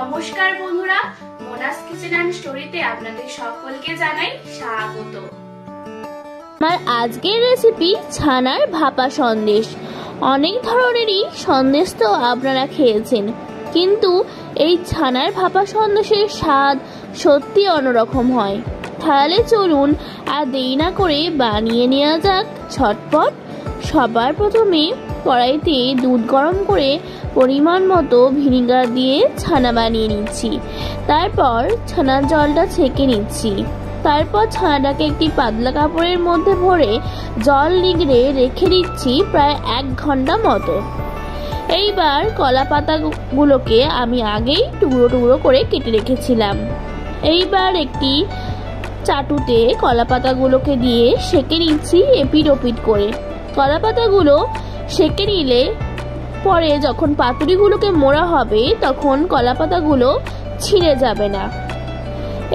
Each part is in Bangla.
নমস্কার বন্ধুরা, মোনাস কিচেন এন্ড স্টোরিতে আপনাদের সকলকে জানাই স্বাগত। আমার আজকের রেসিপি ছানার ভাপা সন্দেশ। অনেক ধরনেরই সন্দেশ তো আপনারা খেয়েছেন, কিন্তু এই ছানার ভাপা সন্দেশের স্বাদ সত্যি অন্যরকম হয়। তাহলে চলুন আর দেরি না করে বানিয়ে নেওয়া যাক ঝটপট। সবার প্রথমে কড়াইতে দুধ গরম করে পরিমাণ মতো ভিনিগার দিয়ে ছানা বানিয়ে নিচ্ছি। তারপর ছানার জলটা ছেঁকে নিচ্ছি। তারপর ছানাটাকে একটি পাতলা কাপড়ের মধ্যে ভরে জল নিগড়ে রেখে দিচ্ছি প্রায় 1 ঘন্টা মতো। এইবার কলা পাতাগুলোকে আমি আগেই টুকরো টুকরো করে কেটে রেখেছিলাম। এইবার একটি চাটুতে কলা পাতাগুলোকে দিয়ে সেঁকে নিচ্ছি এপিট ওপিট করে। কলা পাতাগুলো সেঁকে নিলে পরে যখন পাতুরিগুলোকে মোড়া হবে তখন কলা পাতাগুলো ছিঁড়ে যাবে না।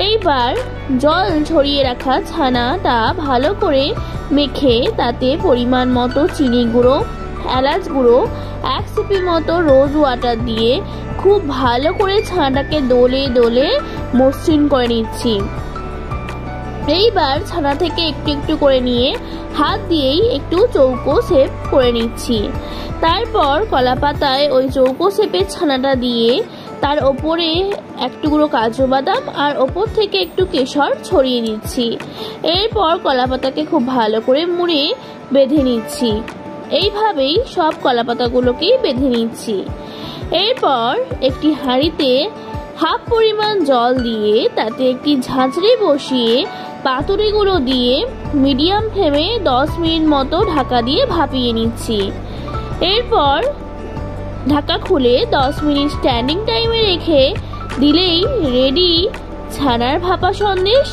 এইবার জল ছড়িয়ে রাখা ছানাটা ভালো করে মেখে তাতে পরিমাণ মতো চিনি গুঁড়ো, এলাচ গুঁড়ো, 1 সিপি মতো রোজ ওয়াটার দিয়ে খুব ভালো করে ছানাটাকে দোলে দোলে মসৃণ করে নিচ্ছি। এইবার ছানা থেকে একটু একটু করে নিয়ে হাত দিয়েই একটু চৌকো শেপ করে নিচ্ছি। তারপর কলা পাতায় ওই চৌকো শেপের ছানাটা দিয়ে তার ওপরে 1 টুকরো কাজু বাদাম আর ওপর থেকে একটু কেশর ছড়িয়ে দিচ্ছি। এরপর কলা পাতাকে খুব ভালো করে মুড়ে বেঁধে নিচ্ছি। এইভাবেই সব কলা পাতাগুলোকেই বেঁধে নিচ্ছি। এরপর একটি হাঁড়িতে হাফ পরিমাণ জল দিয়ে তাতে একটি ঝাঁঝরি বসিয়ে পাতুরিগুলো দিয়ে মিডিয়াম ফ্লেমে 10 মিনিট মতো ঢাকা দিয়ে ভাপিয়ে নিচ্ছি। এরপর ঢাকা খুলে 10 মিনিট স্ট্যান্ডিং টাইমে রেখে দিলেই রেডি ছানার ভাপা সন্দেশ।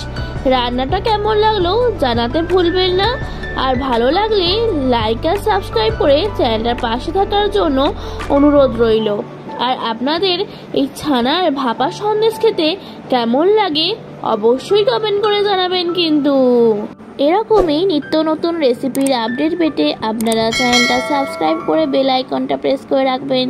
রান্নাটা কেমন লাগলো জানাতে ভুলবেন না, আর ভালো লাগলে লাইক আর সাবস্ক্রাইব করে চ্যানেলটার পাশে থাকার জন্য অনুরোধ রইল। আর আপনাদের এই ছানার ভাপা সন্দেশ খেতে কেমন লাগে অবশ্যই কমেন্ট করে জানাবেন। কিন্তু এরকমই নিত্য নতুন রেসিপির আপডেট পেতে আপনারা চ্যানেলটা সাবস্ক্রাইব করে বেল আইকনটা প্রেস করে রাখবেন।